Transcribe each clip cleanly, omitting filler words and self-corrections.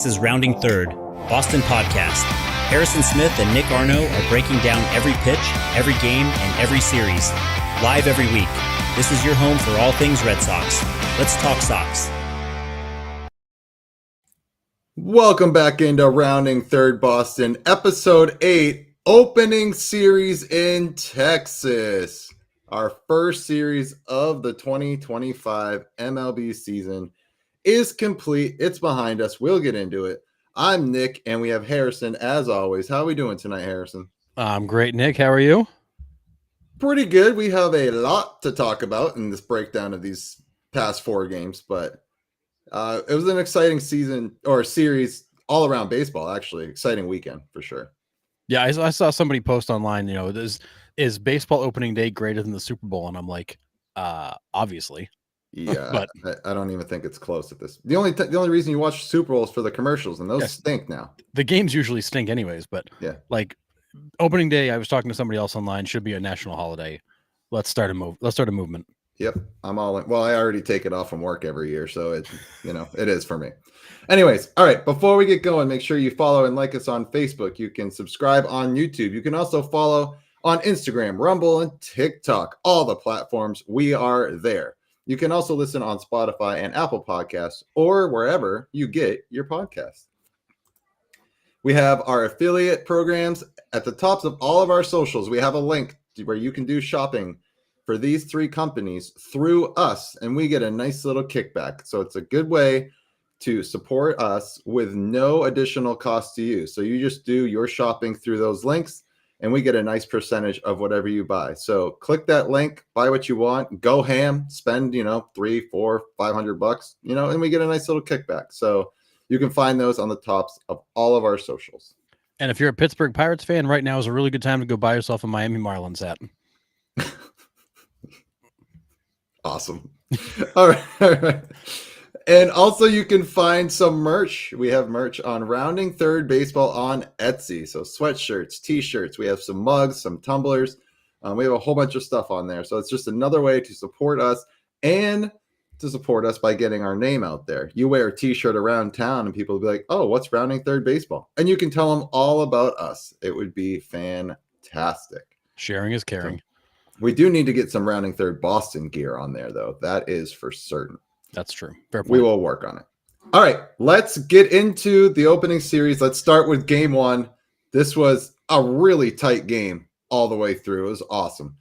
This is Rounding Third, Boston Podcast. Harrison Smith and Nick Arno are breaking down every pitch, every game, and every series. Live every week. This is your home for all things Red Sox. Let's talk Sox. Welcome back into Rounding Third Boston, Episode 8, Opening Series in Texas. Our first series of the 2025 MLB season is complete. It's behind us. We'll get into it. I'm Nick, and we have Harrison, as always. How are we doing tonight, Harrison? I'm great, Nick. How are you? Pretty good. We have a lot to talk about in this breakdown of these past four games, but it was an exciting season or series all around baseball, actually. Exciting weekend for sure. Yeah, I saw somebody post online, is baseball opening day greater than the Super Bowl? And I'm like, obviously. Yeah, but I don't even think it's close at this. The only reason you watch Super Bowl is for the commercials, and those stink now. The games usually stink anyways, but yeah, like opening day, I was talking to somebody else online, should be a national holiday. Let's start a movement. Yep, I'm all in. Well, I already take it off from work every year, so it is for me. Anyways, all right, before we get going, make sure you follow and like us on Facebook. You can subscribe on YouTube. You can also follow on Instagram, Rumble, and TikTok. All the platforms, we are there. You can also listen on Spotify and Apple Podcasts or wherever you get your podcasts. We have our affiliate programs at the tops of all of our socials. We have a link where you can do shopping for these three companies through us, and we get a nice little kickback. So it's a good way to support us with no additional cost to you. So you just do your shopping through those links, and we get a nice percentage of whatever you buy. So click that link, buy what you want, go ham, spend, $300, $400, $500, and we get a nice little kickback. So you can find those on the tops of all of our socials. And if you're a Pittsburgh Pirates fan, right now is a really good time to go buy yourself a Miami Marlins hat. Awesome. All right. And also you can find some merch. We have merch on Rounding Third Baseball on Etsy. So sweatshirts, t-shirts, we have some mugs, some tumblers. We have a whole bunch of stuff on there. So it's just another way to support us and to support us by getting our name out there. You wear a t-shirt around town and people will be like, oh, what's Rounding Third Baseball? And you can tell them all about us. It would be fantastic. Sharing is caring. So we do need to get some Rounding Third Boston gear on there, though. That is for certain. That's true. Fair point. We will work on it. All right, let's get into the opening series. Let's start with game one. This was a really tight game all the way through. It was awesome.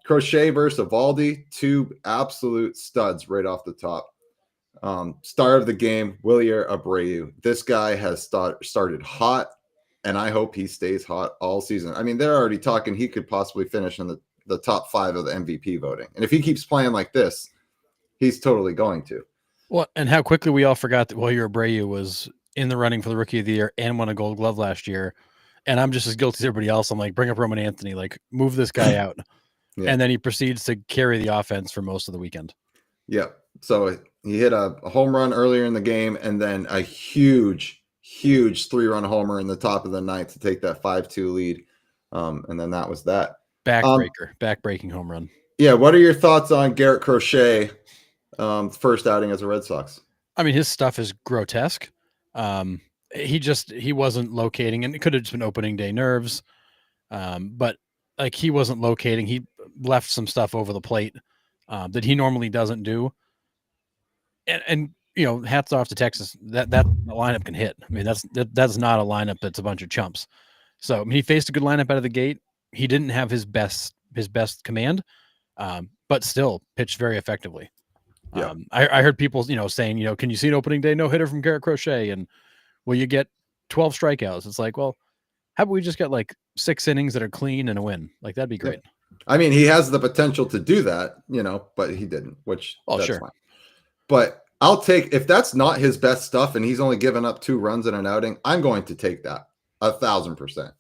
Crochet versus Eovaldi, two absolute studs right off the top. Star of the game, Wilyer Abreu. This guy has started hot, and I hope he stays hot all season. I mean, they're already talking he could possibly finish in the top 5 of the MVP voting. And if he keeps playing like this, he's totally going to. Well, and how quickly we all forgot that Wilyer Abreu was in the running for the Rookie of the Year and won a Gold Glove last year. And I'm just as guilty as everybody else. I'm like, bring up Roman Anthony, like move this guy out. Yeah. And then he proceeds to carry the offense for most of the weekend. Yeah. So he hit a home run earlier in the game and then a huge 3-run homer in the top of the ninth to take that 5-2 lead. And then that was that. Back-breaking home run. Yeah. What are your thoughts on Garrett Crochet? First outing as a Red Sox. I mean, his stuff is grotesque. He wasn't locating, and it could have just been opening day nerves. But like he wasn't locating. He left some stuff over the plate that he normally doesn't do. And hats off to Texas. That lineup can hit. I mean, that's not a lineup that's a bunch of chumps. So I mean, he faced a good lineup out of the gate. He didn't have his best command, but still pitched very effectively. Yeah. I heard people, saying, can you see an opening day no hitter from Garrett Crochet? And will you get 12 strikeouts? It's like, well, how about we just get like 6 innings that are clean and a win? Like, that'd be great. I mean, he has the potential to do that, but he didn't, which that's sure. Fine. But I'll take, if that's not his best stuff and he's only given up 2 runs in an outing, I'm going to take that 1,000%.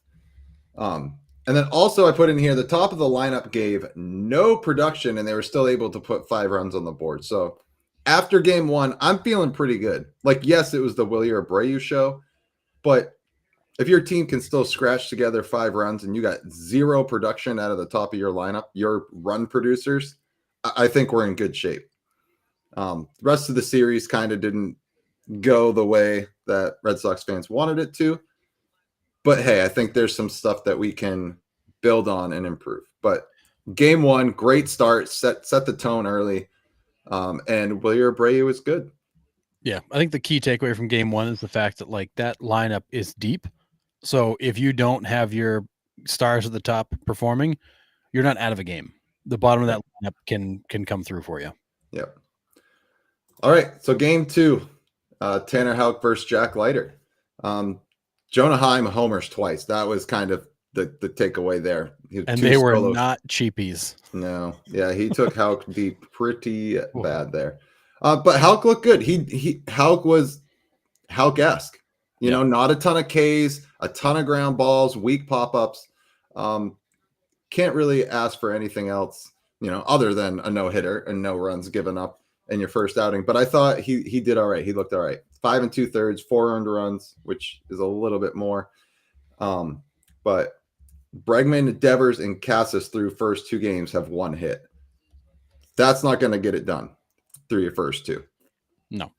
And then also I put in here, the top of the lineup gave no production and they were still able to put 5 runs on the board. So after game one, I'm feeling pretty good. Like, yes, it was the Wilyer Abreu show, but if your team can still scratch together 5 runs and you got 0 production out of the top of your lineup, your run producers, I think we're in good shape. The rest of the series kind of didn't go the way that Red Sox fans wanted it to. But hey, I think there's some stuff that we can build on and improve. But game one, great start, set the tone early. And Wilyer Abreu was good. Yeah, I think the key takeaway from game one is the fact that like that lineup is deep. So if you don't have your stars at the top performing, you're not out of a game. The bottom of that lineup can come through for you. Yep. All right. So game two, Tanner Houck versus Jack Leiter. Jonah Heim homers twice. That was kind of the takeaway there. And they were not cheapies. No. Yeah, he took Houck deep pretty bad there. But Houck looked good. Houck was Houck-esque. You know, not a ton of Ks, a ton of ground balls, weak pop-ups. Can't really ask for anything else, you know, other than a no-hitter and no runs given up in your first outing. But I thought he did all right. He looked all right. 5 2/3, 4 earned runs, which is a little bit more. But Bregman, Devers, and Casas through first 2 games have 1 hit. That's not going to get it done through your first 2. No.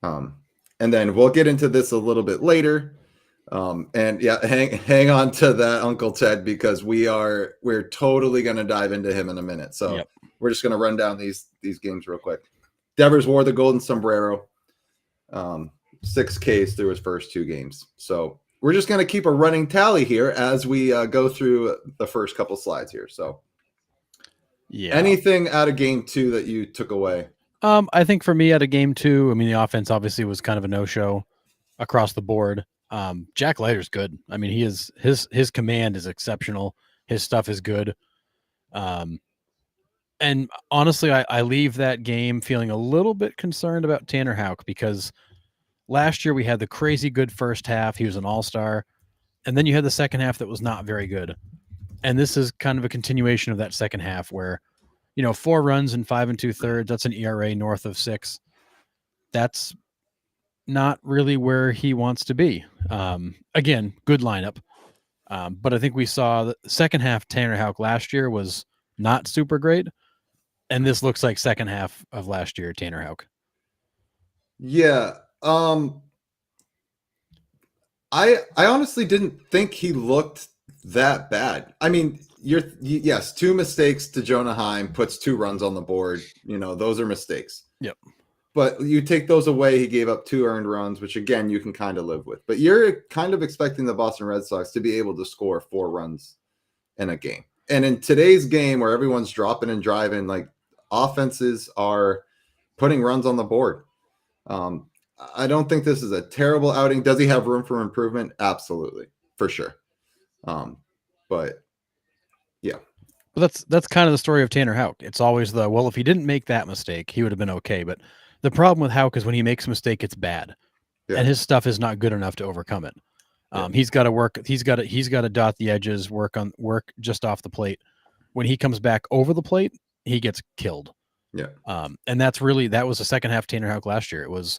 And then we'll get into this a little bit later. And yeah, hang on to that, Uncle Ted, because we're totally going to dive into him in a minute. So we're just going to run down these games real quick. Devers wore the golden sombrero, 6 Ks through his first 2 games. So we're just going to keep a running tally here as we go through the first couple slides here. So anything out of game 2 that you took away? I think for me out of game 2, I mean, the offense obviously was kind of a no-show across the board. Jack Leiter's good. I mean, his command is exceptional. His stuff is good. And honestly, I leave that game feeling a little bit concerned about Tanner Houck because last year we had the crazy good first half. He was an all-star. And then you had the second half that was not very good. And this is kind of a continuation of that second half where, you know, 4 runs and 5 2/3. That's an ERA north of 6. That's not really where he wants to be. Again, good lineup. But I think we saw the second half Tanner Houck last year was not super great. And this looks like second half of last year, Tanner Houck. Yeah. I honestly didn't think he looked that bad. I mean, yes, 2 mistakes to Jonah Heim puts 2 runs on the board. You know, those are mistakes. Yep. But you take those away, he gave up 2 earned runs, which again you can kind of live with. But you're kind of expecting the Boston Red Sox to be able to score 4 runs in a game. And in today's game where everyone's dropping and driving, like offenses are putting runs on the board. I don't think this is a terrible outing. Does he have room for improvement? Absolutely, for sure. But yeah. But that's kind of the story of Tanner Houck. It's always if he didn't make that mistake, he would have been okay. But the problem with Houck is when he makes a mistake, it's bad. Yeah. And his stuff is not good enough to overcome it. He's got to work. He's got to dot the edges, work just off the plate. When he comes back over the plate, he gets killed. Yeah. And that was the second half of Tanner Houck last year. It was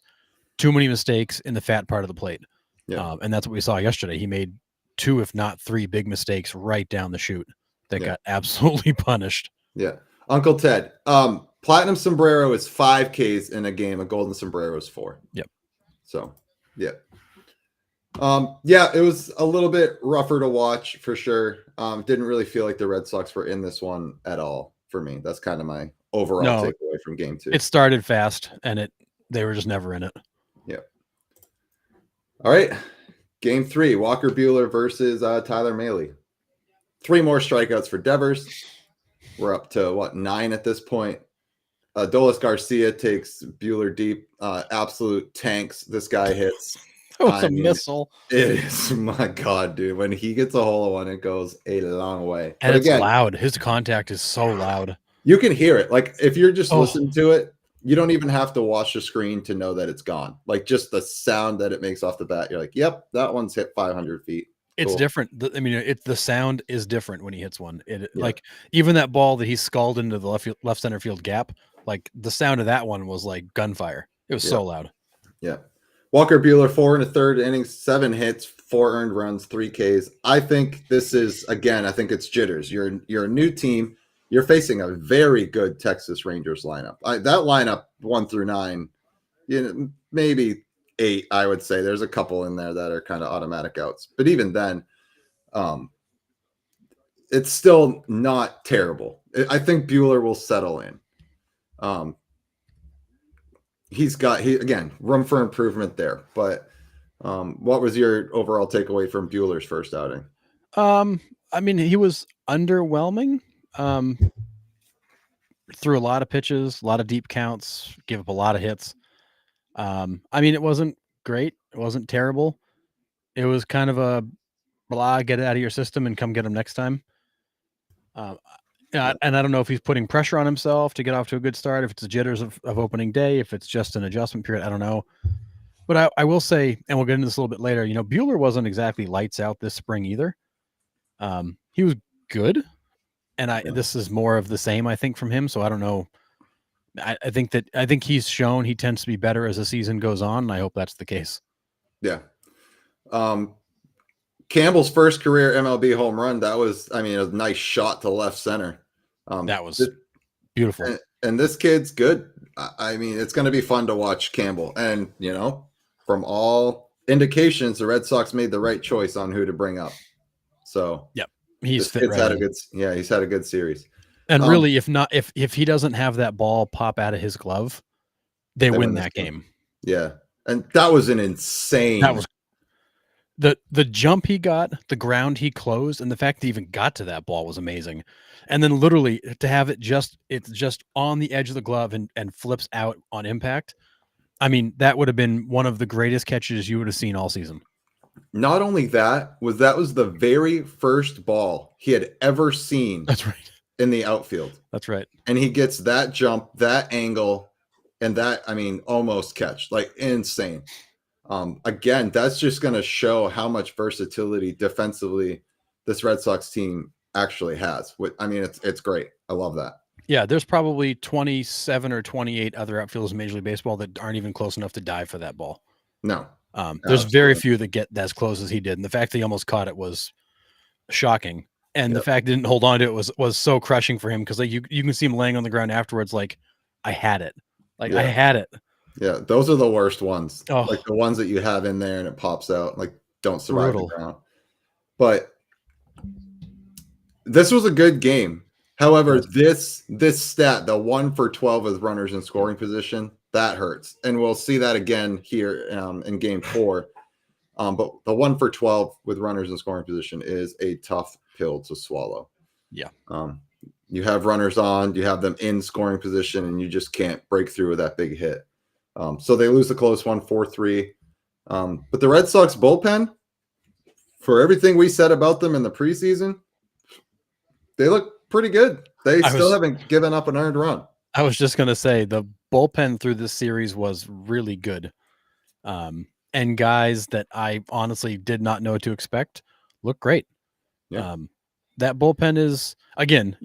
too many mistakes in the fat part of the plate. Yeah. And that's what we saw yesterday. He made 2, if not 3 big mistakes right down the chute that got absolutely punished. Yeah. Uncle Ted, platinum sombrero is 5 Ks in a game. A golden sombrero is 4. Yep. So, yeah. It was a little bit rougher to watch for sure. Didn't really feel like the Red Sox were in this one at all for me. That's kind of my overall takeaway from game 2. It started fast and they were just never in it. Yeah. All right. Game 3, Walker Buehler versus Tyler Mahle. 3 more strikeouts for Devers. We're up to 9 at this point. Adolis Garcia takes Buehler deep. Absolute tanks. This guy hits. That was a missile. It is, my God, dude. When he gets a hole in one, it goes a long way. And it's loud. His contact is so loud. You can hear it. Like if you're just listening to it, you don't even have to watch the screen to know that it's gone. Like just the sound that it makes off the bat. You're like, yep, that one's hit 500 feet. It's different. I mean, the sound is different when he hits one. Like even that ball that he sculled into the left center field gap, like the sound of that one was like gunfire. It was so loud. Yeah. Walker Buehler, 4 1/3 innings, 7 hits, 4 earned runs, 3 Ks. I think this is, again, I think it's jitters. You're a new team. You're facing a very good Texas Rangers lineup. That lineup 1 through 9, maybe 8, I would say. There's a couple in there that are kind of automatic outs. But even then, it's still not terrible. I think Buehler will settle in. He's got again room for improvement there. But what was your overall takeaway from Buehler's first outing? I mean, he was underwhelming. Threw a lot of pitches, a lot of deep counts, gave up a lot of hits. I mean, it wasn't great. It wasn't terrible. It was kind of a blah, get it out of your system and come get him next time. And I don't know if he's putting pressure on himself to get off to a good start, if it's the jitters of opening day, if it's just an adjustment period. I don't know. But I will say, and we'll get into this a little bit later, Buehler wasn't exactly lights out this spring either. He was good. And this is more of the same, I think, from him. So I don't know. I think he's shown he tends to be better as the season goes on. And I hope that's the case. Yeah. Campbell's first career MLB home run. That was, a nice shot to left center. That was beautiful. And this kid's good. It's going to be fun to watch Campbell. And, from all indications, the Red Sox made the right choice on who to bring up. So, yep. He's fit right he's had a good series. And really, if he doesn't have that ball pop out of his glove, they win that game. Yeah. And that was an insane. That was the jump he got, the ground he closed, and the fact that he even got to that ball was amazing. And then literally to have it's just on the edge of the glove and flips out on impact. I mean, that would have been one of the greatest catches you would have seen all season. Not only that was the very first ball he had ever seen. That's right. In the outfield. That's right. And he gets that jump, that angle, and that, almost catch, like insane. Again, that's just going to show how much versatility defensively this Red Sox team actually has. It's great. I love that. Yeah, there's probably 27 or 28 other outfielders in Major League Baseball that aren't even close enough to dive for that ball. No. There's very few that get as close as he did. And the fact that he almost caught it was shocking. And the fact he didn't hold on to it was so crushing for him because you can see him laying on the ground afterwards like, I had it. I had it. Yeah, those are the worst ones. Oh. Like the ones that you have in there and it pops out, like don't survive the ground. But this was a good game. However, this stat, the 1 for 12 with runners in scoring position, that hurts. And we'll see that again here in game 4. But the 1 for 12 with runners in scoring position is a tough pill to swallow. Yeah. You have runners on, you have them in scoring position, and you just can't break through with that big hit. So they lose the close one, 4-3. But the Red Sox bullpen, for everything we said about them in the preseason, they look pretty good. They still haven't given up an earned run. I was just going to say the bullpen through this series was really good. And guys that I honestly did not know what to expect look great. Yeah. That bullpen is, again,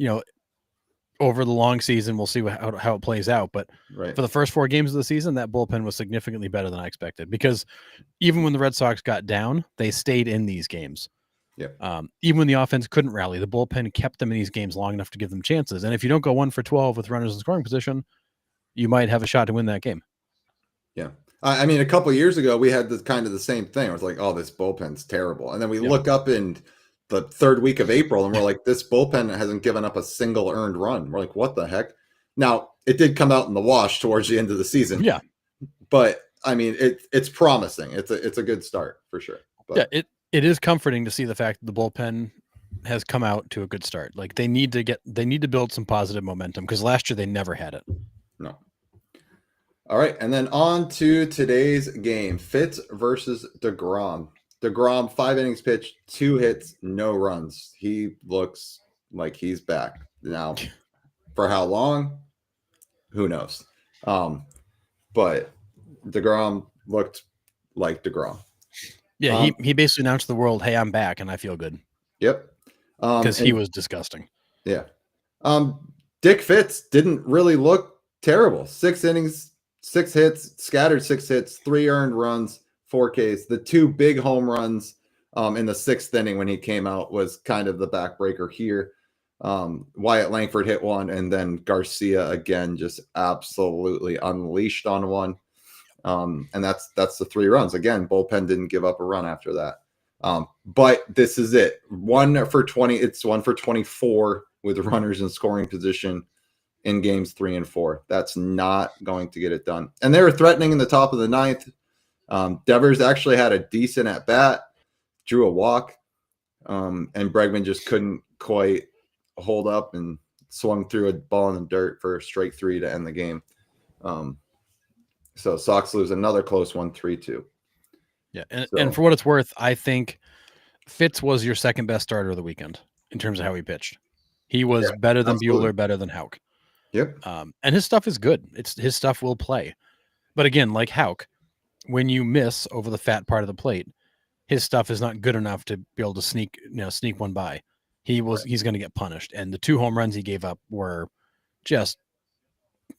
over the long season, we'll see how it plays out. But for the first 4 games of the season, that bullpen was significantly better than I expected because even when the Red Sox got down, they stayed in these games. Yeah. Even when the offense couldn't rally, the bullpen kept them in these games long enough to give them chances. And if you don't go 1 for 12 with runners in scoring position, you might have a shot to win that game. Yeah. A couple of years ago, we had the same thing. It was like, oh, this bullpen's terrible. And then we look up in the 3rd week of April and we're like, this bullpen hasn't given up a single earned run. We're like, what the heck? Now, it did come out in the wash towards the end of the season. Yeah. But it's promising. It's a good start for sure. But, yeah, it is comforting to see the fact that the bullpen has come out to a good start. Like they need to build some positive momentum because last year they never had it. No. All right, and then on to today's game, Fitz versus DeGrom. DeGrom, 5 innings pitched, 2 hits, no runs. He looks like he's back. Now, for how long? Who knows? But DeGrom looked like DeGrom. Yeah, he basically announced to the world, hey, I'm back, and I feel good. Yep. Because he was disgusting. Yeah. Dick Fitz didn't really look terrible. 6 innings, 6 hits, scattered 6 hits, 3 earned runs, 4 Ks. The 2 big home runs in the 6th inning when he came out was kind of the backbreaker here. Wyatt Langford hit one, and then Garcia again just absolutely unleashed on one. And that's the 3 runs. Again, bullpen didn't give up a run after that. But this is it. 1 for 20. It's 1 for 24 with runners in scoring position in games 3 and 4. That's not going to get it done. And they were threatening in the top of the 9th. Devers actually had a decent at bat, drew a walk, and Bregman just couldn't quite hold up and swung through a ball in the dirt for strike 3 to end the game. So Sox lose another close one, 3-2. Yeah, and for what it's worth, I think Fitz was your second best starter of the weekend in terms of how he pitched. He was better than Buehler, better than Houck. Yep. And his stuff is good. His stuff will play. But again, like Houck, when you miss over the fat part of the plate, his stuff is not good enough to be able to sneak one by. He's going to get punished. And the 2 home runs he gave up were just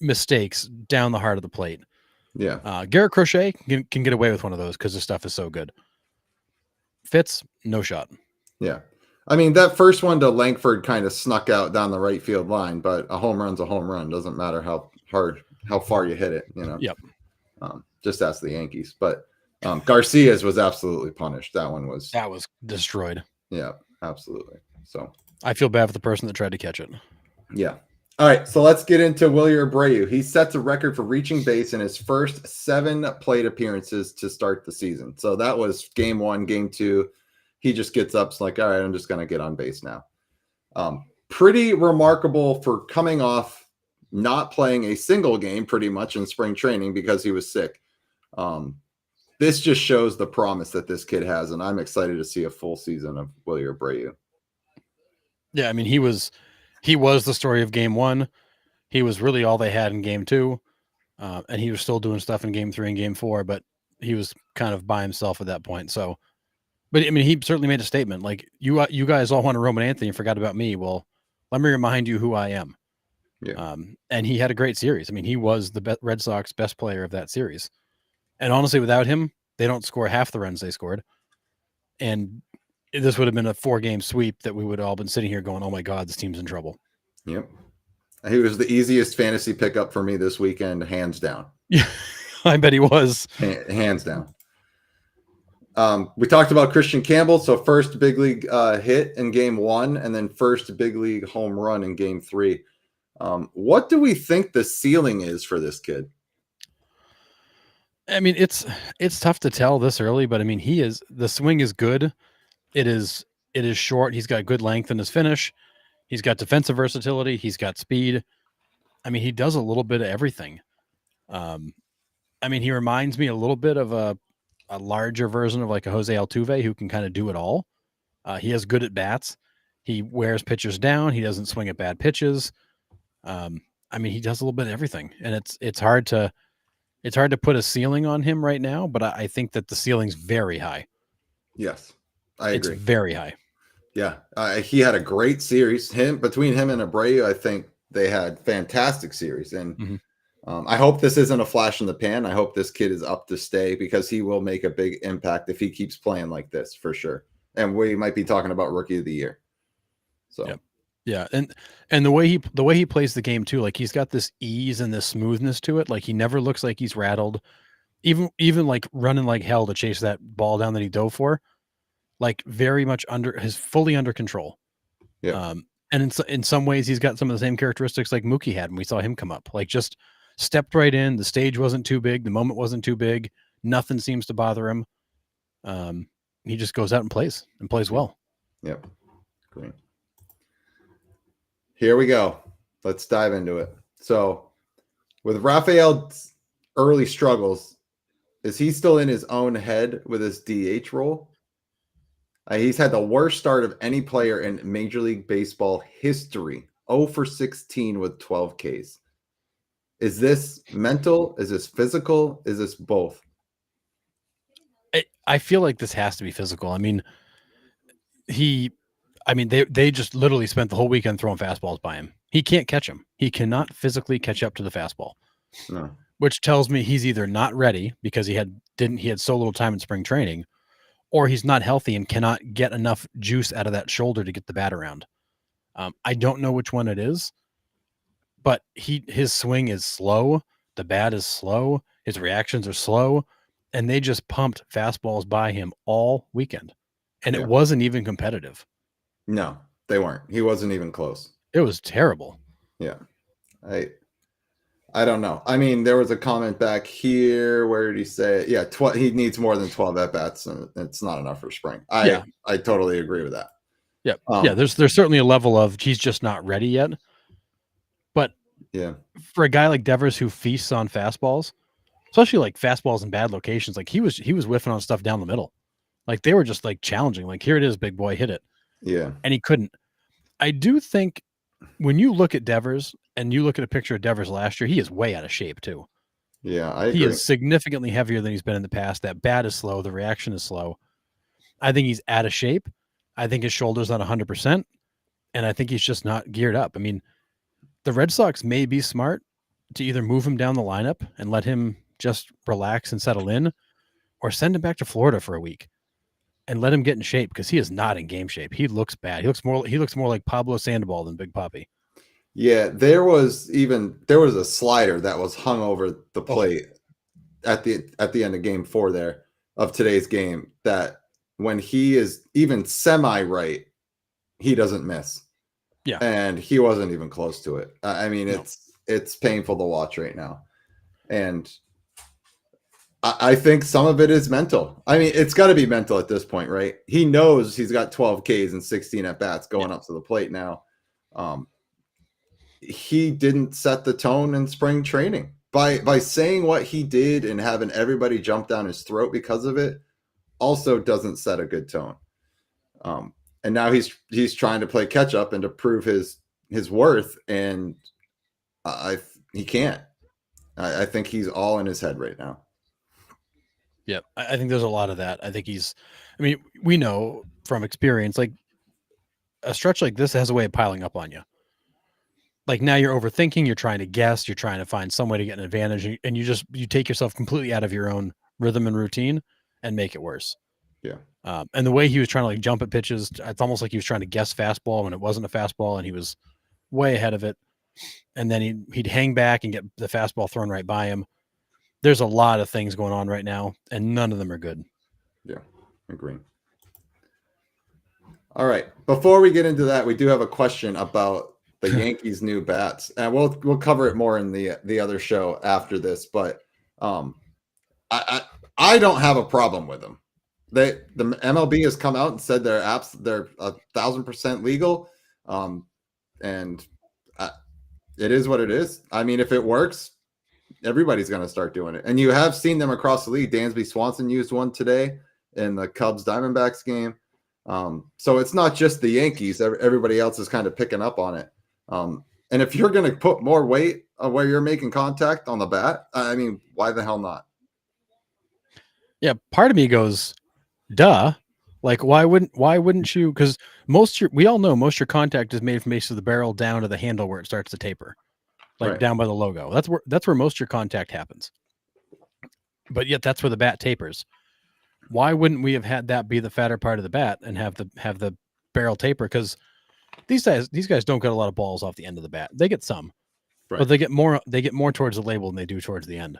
mistakes down the heart of the plate. Yeah. Garrett Crochet can get away with one of those because his stuff is so good. Fitz, no shot. Yeah. I mean, that first one to Langford kind of snuck out down the right field line, but a home run's a home run. Doesn't matter how far you hit it, Yep. Just ask the Yankees. But Garcia's was absolutely punished. That was destroyed. Yeah, absolutely. So I feel bad for the person that tried to catch it. Yeah. All right, so let's get into Wilyer Abreu. He sets a record for reaching base in his first 7 plate appearances to start the season. So that was game 1, game 2. He just gets up, it's like, all right, I'm just going to get on base now. Pretty remarkable for coming off not playing a single game pretty much in spring training because he was sick. This just shows the promise that this kid has, and I'm excited to see a full season of Wilyer Abreu. Yeah, I mean, he was the story of game 1. He was really all they had in game 2. And he was still doing stuff in game 3 and game 4, but he was kind of by himself at that point. So, but I mean, he certainly made a statement like you guys all wanted Roman Anthony and forgot about me. Well, let me remind you who I am. Yeah. And he had a great series. I mean, he was the Red Sox best player of that series. And honestly, without him, they don't score half the runs they scored. And this would have been a 4-game sweep that we would have all been sitting here going, oh my God, this team's in trouble. Yep. He was the easiest fantasy pickup for me this weekend, hands down. Yeah, I bet he was. Hands down. We talked about Christian Campbell. So first big league hit in game 1 and then first big league home run in game 3. What do we think the ceiling is for this kid? I mean, it's tough to tell this early, but I mean, the swing is good. It is short. He's got good length in his finish. He's got defensive versatility. He's got speed. I mean, he does a little bit of everything. I mean, he reminds me a little bit of a larger version of like a Jose Altuve who can kind of do it all. He has good at bats. He wears pitchers down. He doesn't swing at bad pitches. I mean, he does a little bit of everything, and it's hard to put a ceiling on him right now, but I think that the ceiling's very high. Yes, I agree. It's very high. Yeah, he had a great series. Between him and Abreu, I think they had fantastic series. And I hope this isn't a flash in the pan. I hope this kid is up to stay because he will make a big impact if he keeps playing like this for sure. And we might be talking about Rookie of the Year. So yeah, and the way he plays the game too, like he's got this ease and this smoothness to it. Like he never looks like he's rattled. Even like running like hell to chase that ball down that he dove for. Like very much fully under control. Yeah. And in some ways he's got some of the same characteristics like Mookie had when we saw him come up. Like just stepped right in. The stage wasn't too big. The moment wasn't too big. Nothing seems to bother him. He just goes out and plays well. Yep. Great. Here we go. Let's dive into it. So with Rafael's early struggles, is he still in his own head with his DH role? He's had the worst start of any player in Major League Baseball history. 0 for 16 with 12 Ks. Is this mental? Is this physical? Is this both? I feel like this has to be physical. I mean, they just literally spent the whole weekend throwing fastballs by him. He can't catch them. He cannot physically catch up to the fastball. No. Which tells me he's either not ready because he had so little time in spring training, or he's not healthy and cannot get enough juice out of that shoulder to get the bat around. I don't know which one it is, but his swing is slow, The bat is slow. His reactions are slow. And they just pumped fastballs by him all weekend. And Yeah. it wasn't even competitive. No, they weren't. He wasn't even close. It was terrible. Yeah. I don't know. I mean, there was a comment back here. Where did he say it? Yeah, he needs more than 12 at bats, and it's not enough for spring. I totally agree with that. Yeah. There's certainly a level of he's just not ready yet. But yeah, for a guy like Devers who feasts on fastballs, especially like fastballs in bad locations, like he was whiffing on stuff down the middle. Like they were just like challenging. Like, here it is, big boy, hit it. Yeah. And he couldn't. I do think when you look at Devers and you look at a picture of Devers last year, he is way out of shape too. Yeah, I agree. He is significantly heavier than he's been in the past. That bat is slow. The reaction is slow. I think he's out of shape. I think his shoulder's not 100%. And I think he's just not geared up. I mean, the Red Sox may be smart to either move him down the lineup and let him just relax and settle in, or send him back to Florida for a week and let him get in shape, because he is not in game shape. He looks bad. He looks more like Pablo Sandoval than Big Papi. Yeah, there was a slider that was hung over the plate at the end of game 4 there of today's game, that when he is even semi right, he doesn't miss. Yeah. And he wasn't even close to it. I mean, it's painful to watch right now. And I think some of it is mental. I mean, it's got to be mental at this point, right? He knows he's got 12 Ks and 16 at bats going up to the plate now. He didn't set the tone in spring training by saying what he did and having everybody jump down his throat because of it. Also doesn't set a good tone. And now he's trying to play catch up and to prove his worth, and he can't. I think he's all in his head right now. Yeah, I think there's a lot of that. I think we know from experience, like a stretch like this has a way of piling up on you. Like now you're overthinking, you're trying to guess, you're trying to find some way to get an advantage, and you take yourself completely out of your own rhythm and routine and make it worse. Yeah. And the way he was trying to like jump at pitches, it's almost like he was trying to guess fastball when it wasn't a fastball, and he was way ahead of it. And then he'd hang back and get the fastball thrown right by him. There's a lot of things going on right now, and none of them are good. Yeah, agree. All right. Before we get into that, we do have a question about the Yankees' new bats, and we'll cover it more in the other show after this. But I don't have a problem with them. The MLB has come out and said they're 1,000% legal, and it is what it is. I mean, if it works, everybody's going to start doing it. And you have seen them across the league. Dansby Swanson used one today in the Cubs Diamondbacks game. So it's not just the Yankees. Everybody else is kind of picking up on it. And if you're going to put more weight on where you're making contact on the bat, I mean, why the hell not? Yeah, part of me goes, duh. Like, why wouldn't you? Because we all know most of your contact is made from base of the barrel down to the handle where it starts to taper, like Right. down by the logo. That's where most of your contact happens. But yet that's where the bat tapers. Why wouldn't we have had that be the fatter part of the bat and have the barrel taper? Because these guys don't get a lot of balls off the end of the bat. They get some, Right. but they get more towards the label than they do towards the end.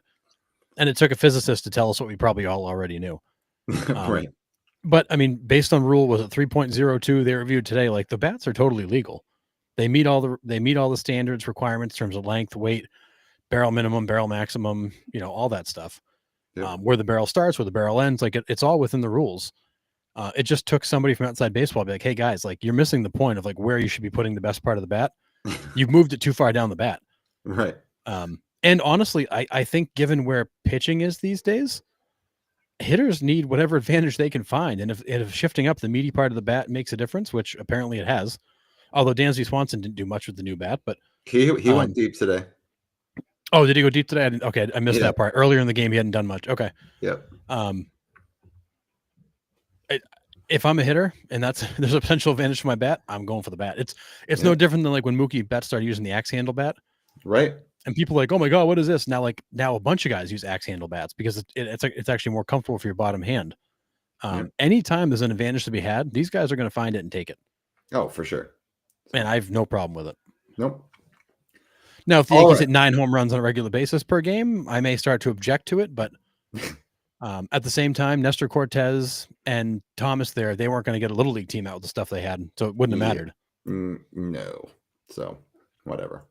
And it took a physicist to tell us what we probably all already knew. Right. But I mean, based on rule, was it 3.02 they reviewed today? Like the bats are totally legal. They meet all the standards requirements in terms of length, weight, barrel minimum, barrel maximum, all that stuff. Yep. Where the barrel starts, where the barrel ends, like it's all within the rules. It just took somebody from outside baseball to be like, hey guys, like you're missing the point of like where you should be putting the best part of the bat. You've moved it too far down the bat. Right. And honestly, I think given where pitching is these days, hitters need whatever advantage they can find. And if shifting up the meaty part of the bat makes a difference, which apparently it has, although Dansby Swanson didn't do much with the new bat, but he went deep today. Oh, did he go deep today? I missed that part. Earlier in the game, he hadn't done much. Okay. Yep. If I'm a hitter and there's a potential advantage for my bat, I'm going for the bat. It's no different than like when Mookie Betts started using the axe handle bat. Right. And people are like, oh my God, what is this? Now a bunch of guys use axe handle bats because it's actually more comfortable for your bottom hand. Anytime there's an advantage to be had, these guys are going to find it and take it. Oh, for sure. And I have no problem with it. Nope. Now, if the All Yankees right. hit 9 home runs on a regular basis per game, I may start to object to it. But at the same time, Nestor Cortez and Thomas they weren't going to get a Little League team out with the stuff they had. So it wouldn't have mattered. No. So, whatever.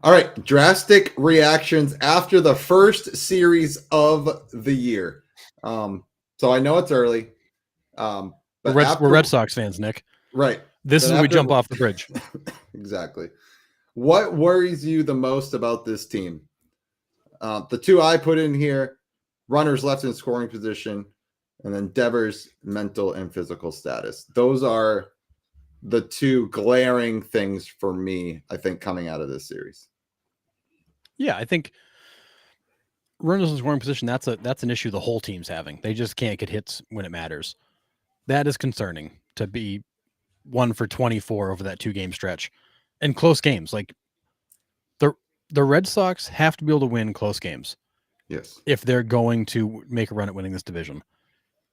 All right. Drastic reactions after the first series of the year. So I know it's early. But We're Red Sox fans, Nick. Right. This is when we jump off the bridge. Exactly. What worries you the most about this team? The two I put in here, runners left in scoring position, and then Devers' mental and physical status. Those are the two glaring things for me, I think, coming out of this series. Yeah, I think runners in scoring position, that's an issue the whole team's having. They just can't get hits when it matters. That is concerning, to be 1 for 24 over that 2-game stretch. And close games. Like the Red Sox have to be able to win close games. Yes. If they're going to make a run at winning this division.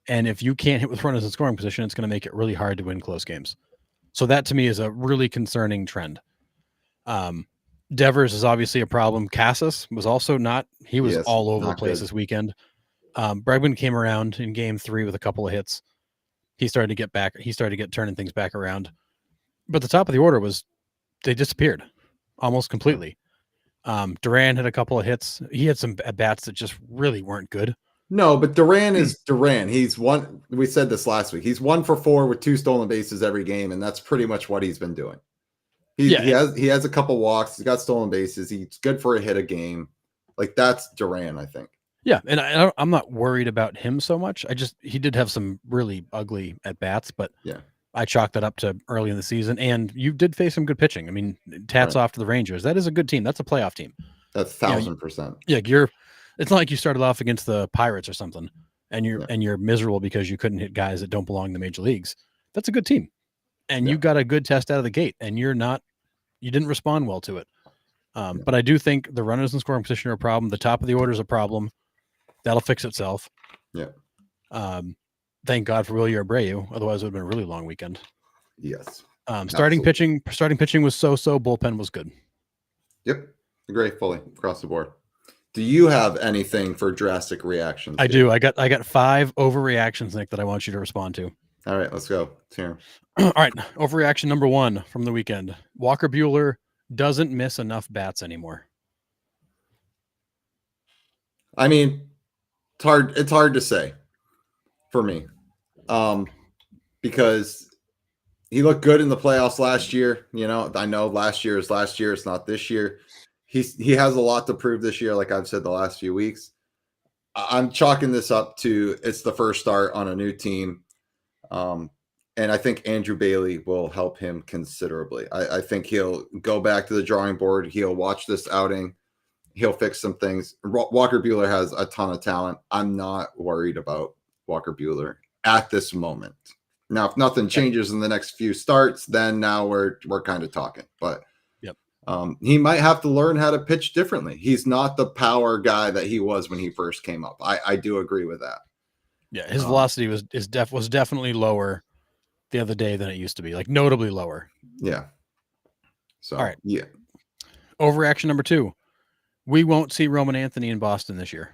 And if you can't hit with runners in scoring position, it's going to make it really hard to win close games. So that to me is a really concerning trend. Devers is obviously a problem. Casas was also not. He was all over the place this weekend. Bregman came around in game 3 with a couple of hits. He started to get back. He started to get turning things back around. But the top of the order they disappeared almost completely. Duran had a couple of hits. He had some at-bats that just really weren't good. No, but Duran is Duran. He's one. We said this last week. He's 1 for 4 with 2 stolen bases every game, and that's pretty much what he's been doing. He has a couple walks. He's got stolen bases. He's good for a hit a game. Like that's Duran, I think. Yeah, and I'm not worried about him so much. He did have some really ugly at bats, but yeah, I chalked that up to early in the season. And you did face some good pitching. I mean, hats off to the Rangers. That is a good team. That's a playoff team. That's 1,000%. Yeah, it's not like you started off against the Pirates or something, and you're miserable because you couldn't hit guys that don't belong in the major leagues. That's a good team, and you got a good test out of the gate, and you didn't respond well to it. But I do think the runners in scoring position are a problem. The top of the order is a problem. That'll fix itself. Yeah. Thank God for Wilyer Abreu. Otherwise, it would have been a really long weekend. Yes. Starting pitching was so-so. Bullpen was good. Yep. Agree fully across the board. Do you have anything for drastic reactions? I do. I got 5 overreactions, Nick, that I want you to respond to. All right, let's go. Let's hear 'em. All right. Overreaction number 1 from the weekend. Walker Buehler doesn't miss enough bats anymore. I mean, it's hard to say for me. Because he looked good in the playoffs last year. You know, I know last year is last year. It's not this year. He has a lot to prove this year, like I've said the last few weeks. I'm chalking this up to it's the first start on a new team. And I think Andrew Bailey will help him considerably. I think he'll go back to the drawing board. He'll watch this outing. He'll fix some things. Walker Buehler has a ton of talent. I'm not worried about Walker Buehler at this moment. Now, if nothing changes in the next few starts, then now we're kind of talking. But he might have to learn how to pitch differently. He's not the power guy that he was when he first came up. I do agree with that. Yeah, his velocity was definitely lower the other day than it used to be, like notably lower. Yeah. So, all right. Yeah. Overreaction number 2. We won't see Roman Anthony in Boston this year.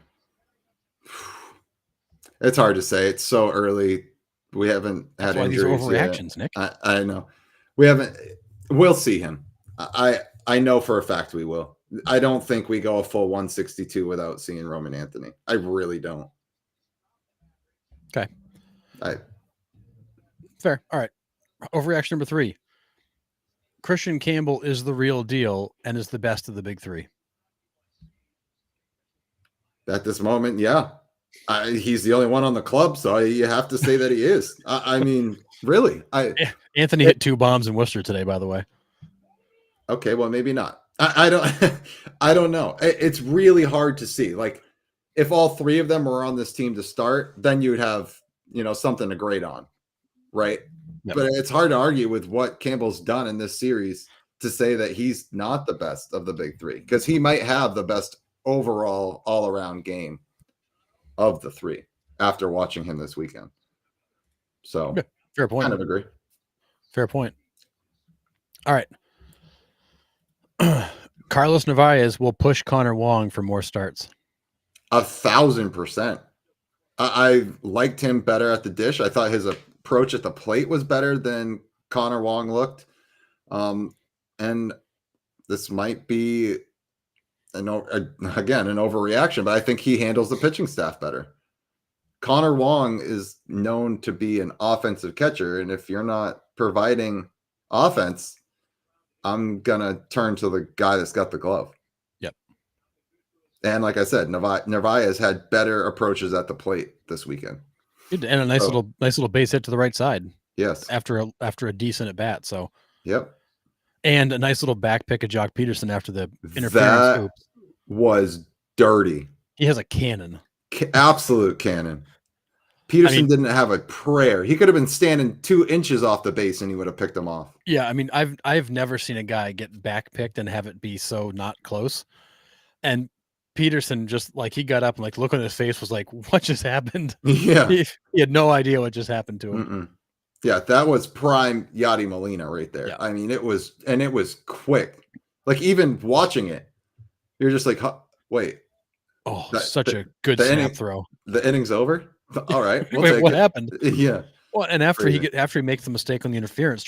It's hard to say. It's so early. We haven't had injuries. These overreactions, Nick. I know. We haven't. We'll see him. I know for a fact we will. I don't think we go a full 162 without seeing Roman Anthony. I really don't. Okay. Fair. All right. Overreaction number 3. Christian Campbell is the real deal and is the best of the big 3. At this moment, yeah. He's the only one on the club, so you have to say that he is. I mean, really. Anthony hit 2 bombs in Worcester today, by the way. Okay, well, maybe not. I don't. I don't know. It's really hard to see. Like, if all 3 of them were on this team to start, then you'd have something to grade on, right? Yep. But it's hard to argue with what Campbell's done in this series to say that he's not the best of the big 3, because he might have the best overall all-around game of the 3 after watching him this weekend. So fair point. Kind of agree. Fair point. All right. Carlos Narvaez will push Connor Wong for more starts. 1,000%. I liked him better at the dish. I thought his approach at the plate was better than Connor Wong looked. And this might be an overreaction, but I think he handles the pitching staff better. Connor Wong is known to be an offensive catcher, and if you're not providing offense, I'm gonna turn to the guy that's got the glove. Yep. And like I said, Narvaez had better approaches at the plate this weekend, and a nice little base hit to the right side. Yes, after a decent at bat. So yep, and a nice little back pick of Jock Peterson after the interference. That was dirty. He has a cannon. Absolute cannon. Peterson didn't have a prayer. He could have been standing 2 inches off the base and he would have picked him off. Yeah, I mean, I've never seen a guy get back picked and have it be so not close. And Peterson just like he got up and like look on his face was like, what just happened? Yeah. He had no idea what just happened to him. Mm-mm. Yeah, that was prime Yadi Molina right there. Yeah. I mean, it was quick. Like even watching it, you're just like, wait. Oh, such a good snap throw. The inning's over. All right. Wait, what happened? Yeah. Well, and after he makes the mistake on the interference,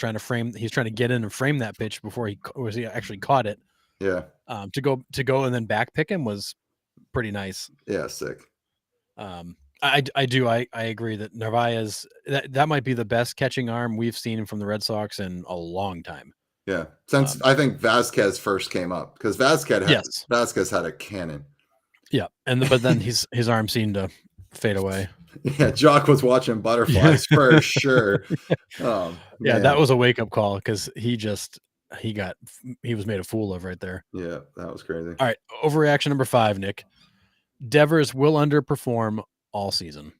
he's trying to get in and frame that pitch before he actually caught it. Yeah. To go and then back pick him was pretty nice. Yeah, sick. I agree that Narvaez that might be the best catching arm we've seen from the Red Sox in a long time. Yeah, since I think Vasquez first came up because Vasquez had a cannon. Yeah, but then his arm seemed to fade away. Yeah, Jock was watching butterflies for sure. Yeah, that was a wake up call because he was made a fool of right there. Yeah, that was crazy. All right, overreaction number 5, Nick. Devers will underperform all season.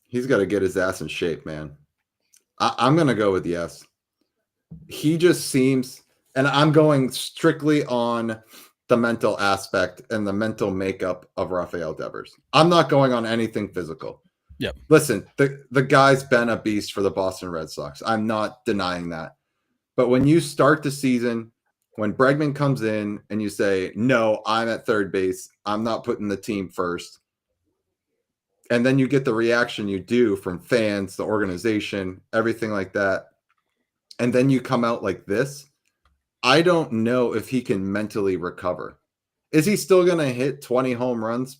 He's got to get his ass in shape, man. I'm going to go with yes. He just seems, and I'm going strictly on the mental aspect and the mental makeup of Rafael Devers. I'm not going on anything physical. Yep. Listen, the guy's been a beast for the Boston Red Sox. I'm not denying that. But when you start the season, when Bregman comes in and you say, no, I'm at third base, I'm not putting the team first. And then you get the reaction you do from fans, the organization, everything like that. And then you come out like this. I don't know if he can mentally recover. Is he still going to hit 20 home runs?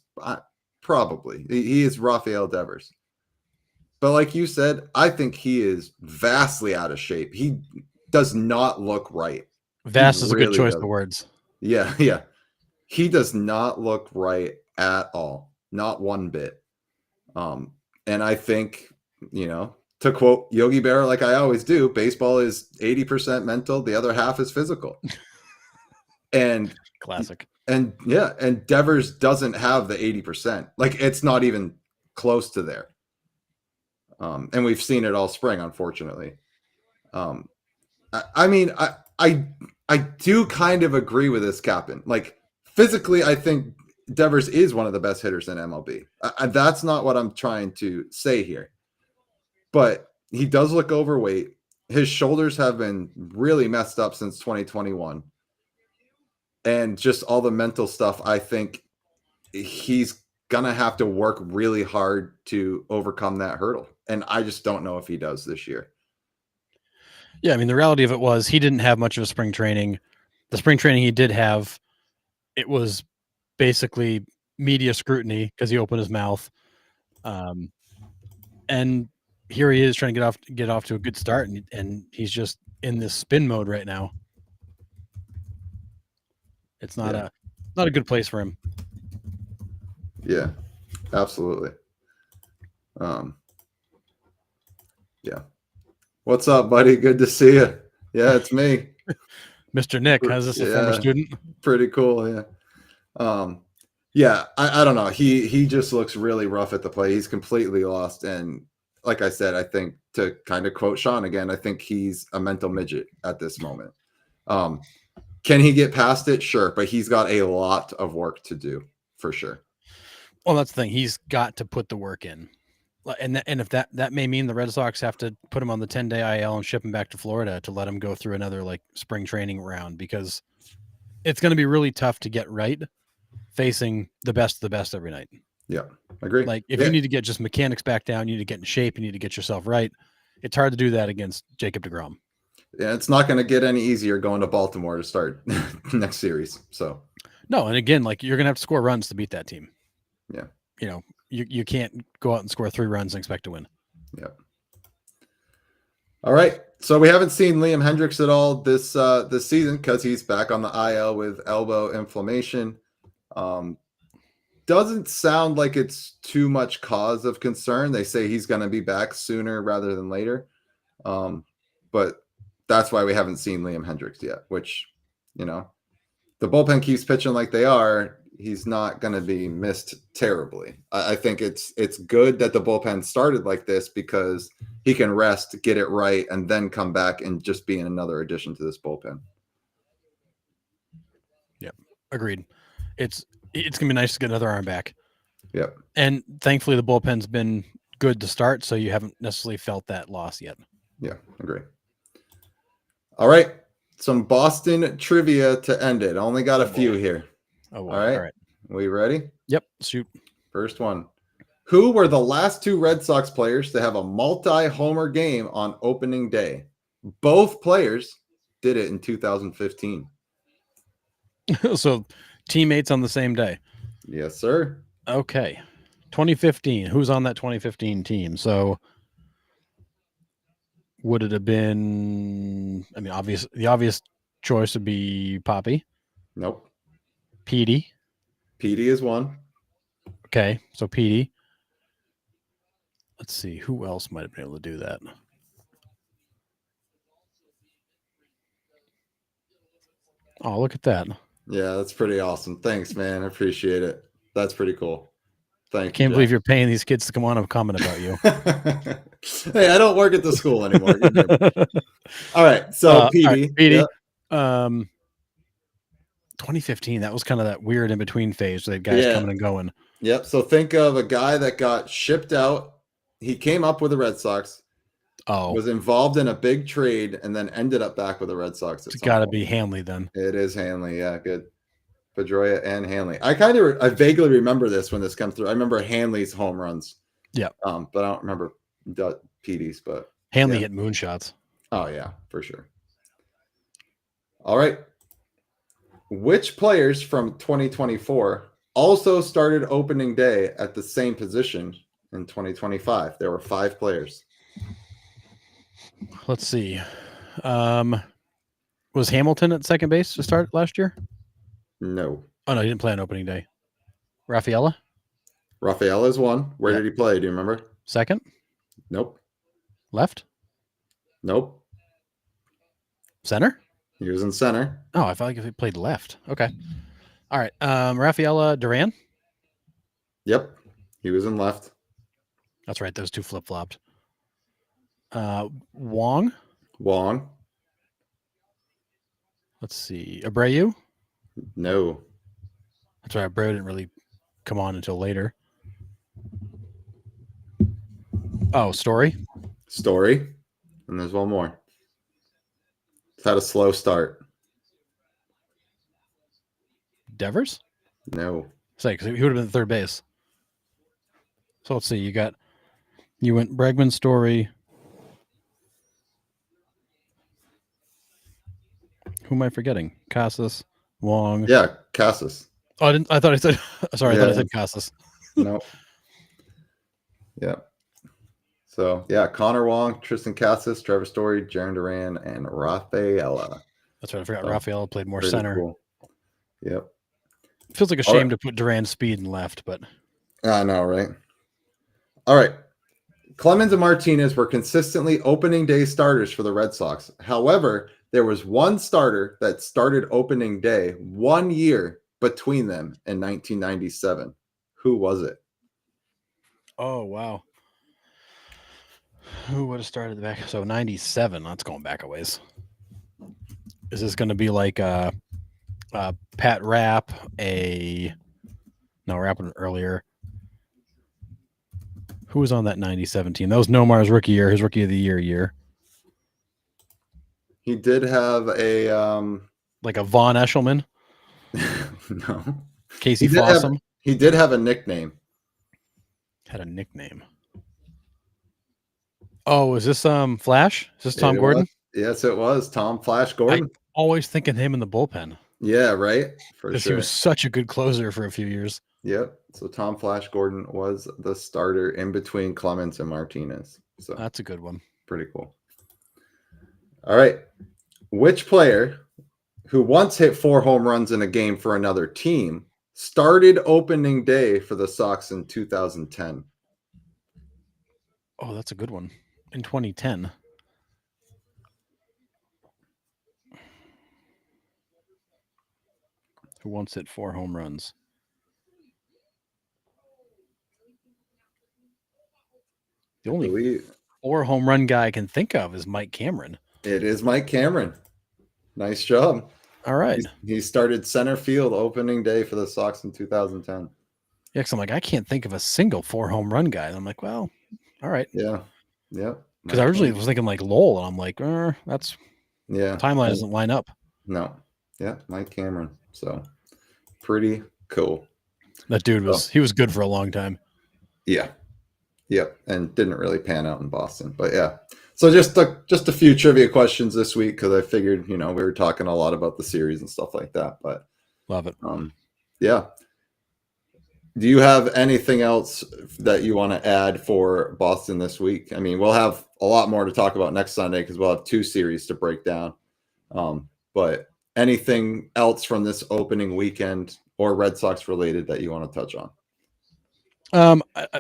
Probably. He is Rafael Devers. But like you said, I think he is vastly out of shape. He does not look right. Vast is a good choice of words. Yeah, yeah. He does not look right at all. Not one bit. And I think, to quote Yogi Berra, like I always do, baseball is 80% mental. The other half is physical. And classic. And Devers doesn't have the 80%. Like it's not even close to there. And we've seen it all spring, unfortunately. I do kind of agree with this, Captain. Like physically, I think Devers is one of the best hitters in MLB. That's not what I'm trying to say here. But he does look overweight. His shoulders have been really messed up since 2021. And just all the mental stuff, I think he's going to have to work really hard to overcome that hurdle. And I just don't know if he does this year. Yeah, I mean, the reality of it was he didn't have much of a spring training. The spring training he did have, it was basically media scrutiny because he opened his mouth. And here he is trying to get off to a good start, and he's just in this spin mode right now. It's not a good place for him. Yeah, absolutely. Yeah. What's up, buddy? Good to see you. Yeah, it's me. Mr. Nick, how's this a former student? Pretty cool, yeah. Yeah, I don't know. He just looks really rough at the plate. He's completely lost. And like I said, I think to kind of quote Sean again, I think he's a mental midget at this moment. Can he get past it? Sure, but he's got a lot of work to do for sure. Well, that's the thing. He's got to put the work in. And if that may mean the Red Sox have to put him on the 10-day IL and ship him back to Florida to let him go through another like spring training round, because it's going to be really tough to get right facing the best of the best every night. Yeah, agree. Like if you need to get just mechanics back down, you need to get in shape, you need to get yourself right. It's hard to do that against Jacob deGrom. Yeah, it's not going to get any easier going to Baltimore to start next series. So no, and again, like you're going to have to score runs to beat that team. Yeah. You know, you can't go out and score 3 runs and expect to win. Yep. All right. So we haven't seen Liam Hendriks at all this season because he's back on the IL with elbow inflammation. Doesn't sound like it's too much cause of concern. They say he's going to be back sooner rather than later. But that's why we haven't seen Liam Hendriks yet, which, you know, the bullpen keeps pitching like they are. He's not going to be missed terribly. I think it's good that the bullpen started like this because he can rest, get it right, and then come back and just be another addition to this bullpen. Yep, agreed. It's going to be nice to get another arm back. Yep. And thankfully the bullpen's been good to start, so you haven't necessarily felt that loss yet. Yeah, agree. All right. Some Boston trivia to end it. Only got a few here. Oh, well. All right. We ready? Yep. Shoot. First one. Who were the last 2 Red Sox players to have a multi-homer game on opening day? Both players did it in 2015. So teammates on the same day. Yes, sir. Okay. 2015. Who's on that 2015 team? So would it have been, I mean, the obvious choice would be Poppy. Nope. Petey. Petey is one. Okay. So Petey. Let's see. Who else might have been able to do that? Oh, look at that. Yeah, that's pretty awesome. Thanks, man. I appreciate it. That's pretty cool. Thank you. I can't believe you're paying these kids to come on and comment about you. Hey, I don't work at the school anymore. All right. So Petey. Right, Petey. Yep. 2015, that was kind of that weird in-between phase. They had guys coming and going. Yep. So think of a guy that got shipped out. He came up with the Red Sox. Oh. Was involved in a big trade and then ended up back with the Red Sox. It's got to be Hanley then. It is Hanley. Yeah, good. Pedroia and Hanley. I vaguely remember this when this comes through. I remember Hanley's home runs. Yeah. But I don't remember Petey's. But Hanley hit moonshots. Oh yeah, for sure. All right. Which players from 2024 also started opening day at the same position in 2025? There were 5 players. Let's see. Was Hamilton at second base to start last year? No. Oh, no, he didn't play on opening day. Rafaela? Rafaela is one. Where did he play? Do you remember? Second? Nope. Left? Nope. Center? He was in center. Oh, I felt like he played left. Okay. All right. Rafaela Duran? Yep. He was in left. That's right. Those 2 flip-flopped. Wong? Wong. Let's see. Abreu? No. That's right. Abreu didn't really come on until later. Oh, Story? Story. And there's one more. It's had a slow start. Devers? No. Say, because he would have been third base. So let's see. You went Bregman, Story. Who am I forgetting? Casas, Wong. Yeah, Casas. Oh, I thought I said. Sorry, I thought I said Casas. No. Yeah. So yeah, Connor Wong, Tristan Casas, Trevor Story, Jaron Duran, and Rafaela. That's right. I forgot. Rafaela played more center. Cool. Yep. Feels like a shame to put Duran's speed in left, but I know, right? All right. Clemens and Martinez were consistently opening day starters for the Red Sox. However, there was one starter that started opening day 1 year between them in 1997. Who was it? Oh, wow. Who would have started the back? So 97. That's going back a ways. Is this going to be like Pat Rapp? No, Rapp went earlier. Who was on that 97 team? That was Nomar's rookie year, his rookie of the year. He did have a Like a Von Eshelman, no. Casey Fossum. He did have a nickname. Had a nickname. Oh, is this Flash? Is this Tom Gordon? Yes, it was Tom Flash Gordon. I always think of him in the bullpen. Yeah, right. For Because sure. he was such a good closer for a few years. Yep. So Tom Flash Gordon was the starter in between Clemens and Martinez. So That's a good one. pretty cool. All right. Which player who once hit 4 home runs in a game for another team started opening day for the Sox in 2010? Oh, that's a good one. In 2010. Who once hit 4 home runs? The only 4 home run guy I can think of is Mike Cameron. It is Mike Cameron. Nice job. All right. He started center field opening day for the Sox in 2010. Yeah, because I'm like, I can't think of a single 4 home run guy. And I'm like, well, all right. Yeah. Because I originally was thinking like Lowell, and I'm like, that's timeline doesn't line up. No. Yeah, Mike Cameron. So pretty cool. That dude he was good for a long time. Yeah. Yep. And didn't really pan out in Boston. But yeah. So just a few trivia questions this week, because I figured, we were talking a lot about the series and stuff like that. But love it. Yeah. Do you have anything else that you want to add for Boston this week? I mean, we'll have a lot more to talk about next Sunday because we'll have 2 series to break down. But anything else from this opening weekend or Red Sox related that you want to touch on?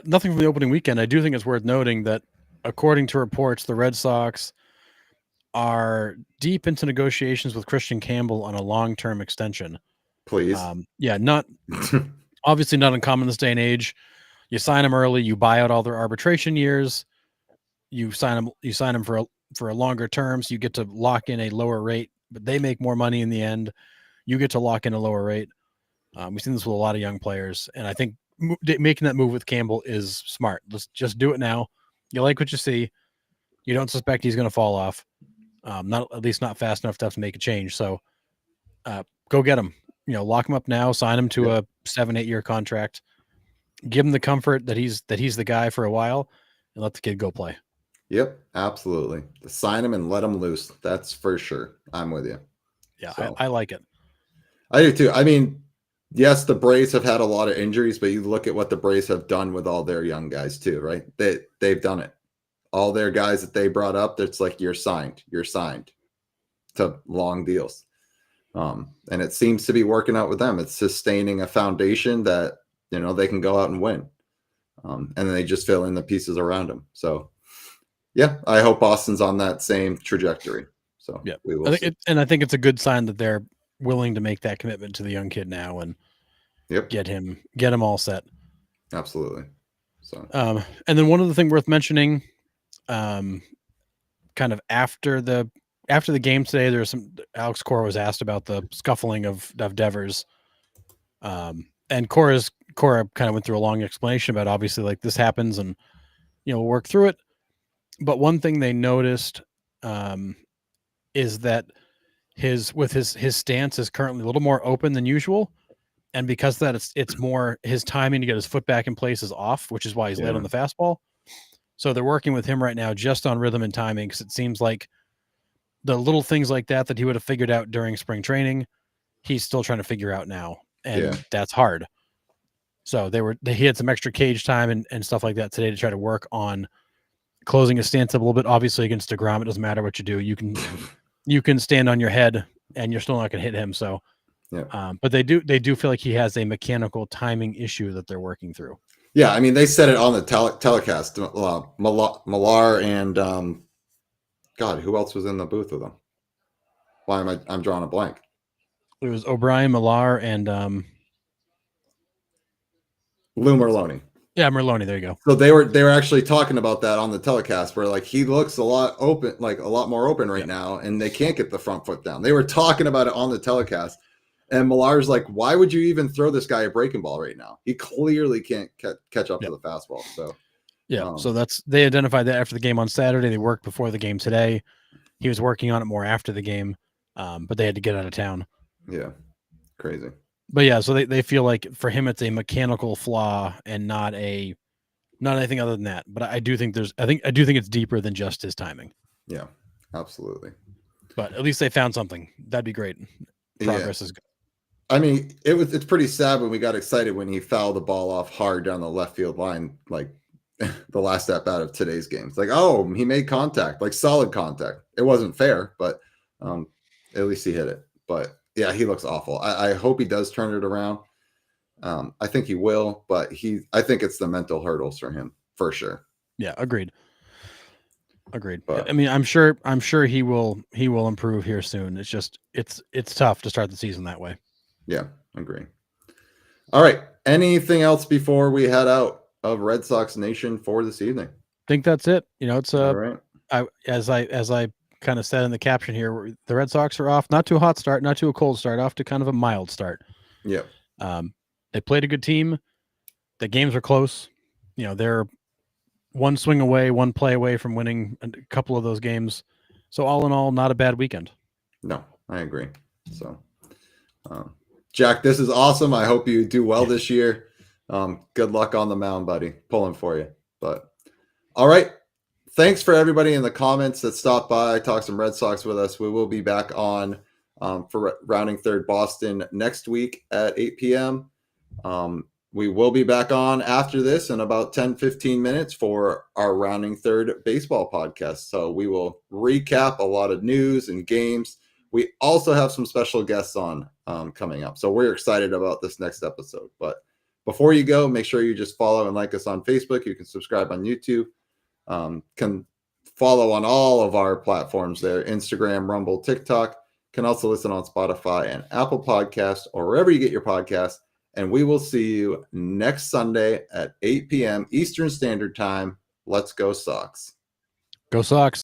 Nothing from the opening weekend. I do think it's worth noting that, according to reports, the Red Sox are deep into negotiations with Christian Campbell on a long-term extension. Please. Not obviously not uncommon this day and age. You sign them early, you buy out all their arbitration years. You sign them for a longer term, so you get to lock in a lower rate, but they make more money in the end. You get to lock in a lower rate. We've seen this with a lot of young players, and I think making that move with Campbell is smart. Let's just do it now. You like what you see. You don't suspect he's going to fall off. At least not fast enough to have to make a change. So go get him. Lock him up now. Sign him to a 7-8 year contract. Give him the comfort that he's the guy for a while, and let the kid go play. Yep, absolutely. Sign him and let him loose. That's for sure. I'm with you. Yeah, so, I like it. I do too. I mean, yes, the Braves have had a lot of injuries, but you look at what the Braves have done with all their young guys too, right? They've done it. All their guys that they brought up, that's like, you're signed to long deals. And it seems to be working out with them. It's sustaining a foundation that, they can go out and win. And then they just fill in the pieces around them. So yeah, I hope Boston's on that same trajectory. So yeah, we will. I think it's a good sign that they're willing to make that commitment to the young kid now and get him all set. Absolutely. So, and then one other thing worth mentioning, kind of after the game today, there's some Alex Cora was asked about the scuffling of Devers, and Cora kind of went through a long explanation about, obviously, like, this happens and we'll work through it. But one thing they noticed is that his stance is currently a little more open than usual, and because of that, it's more his timing to get his foot back in place is off, which is why he's late on the fastball. So they're working with him right now just on rhythm and timing, because it seems like the little things like that he would have figured out during spring training, he's still trying to figure out now, and that's hard. So he had some extra cage time and stuff like that today to try to work on closing his stance up a little bit. Obviously, against DeGrom, it doesn't matter what you do. You can stand on your head and you're still not going to hit him. So, but they do feel like he has a mechanical timing issue that they're working through. Yeah, I mean, they said it on the telecast. Millar and God, who else was in the booth with them? Why am I'm drawing a blank? It was O'Brien, Millar, and Lou Merlone. Yeah, Merlone. There you go. So they were actually talking about that on the telecast, where like he looks a lot more open right now, and they can't get the front foot down. They were talking about it on the telecast, and Millar's like, "Why would you even throw this guy a breaking ball right now? He clearly can't catch up to the fastball." So Yeah. So they identified that after the game on Saturday. They worked before the game today. He was working on it more after the game, but they had to get out of town. Yeah. Crazy. But yeah, so they feel like for him it's a mechanical flaw and not anything other than that. But I do think it's deeper than just his timing. Yeah, absolutely. But at least they found something. That'd be great. Progress is good. I mean, it's pretty sad when we got excited when he fouled the ball off hard down the left field line, like the last step out of today's game. It's like, oh, he made contact, like solid contact. It wasn't fair, but at least he hit it. But yeah, he looks awful. I hope he does turn it around. I think he will, but I think it's the mental hurdles for him for sure. Yeah, agreed. But, I mean, I'm sure he will improve here soon. It's just it's tough to start the season that way. Yeah, agree. All right. Anything else before we head out of Red Sox Nation for this evening? I think that's it. It's all right. As I kind of said in the caption here, the Red Sox are off, not to a hot start, not to a cold start, off to kind of a mild start. Yeah. They played a good team. The games are close. They're one swing away, one play away from winning a couple of those games. So all in all, not a bad weekend. No, I agree. So, Jack, this is awesome. I hope you do well this year. Good luck on the mound, buddy. Pulling for you. But all right. Thanks for everybody in the comments that stopped by, talk some Red Sox with us. We will be back on for Rounding Third Boston next week at 8 p.m. We will be back on after this in about 10-15 minutes for our Rounding Third baseball podcast. So we will recap a lot of news and games. We also have some special guests on coming up. So we're excited about this next episode. But before you go, make sure you just follow and like us on Facebook. You can subscribe on YouTube. Can follow on all of our platforms there, Instagram, Rumble, TikTok. Can also listen on Spotify and Apple Podcasts or wherever you get your podcasts. And we will see you next Sunday at 8 p.m. Eastern Standard Time. Let's go Sox. Go Sox.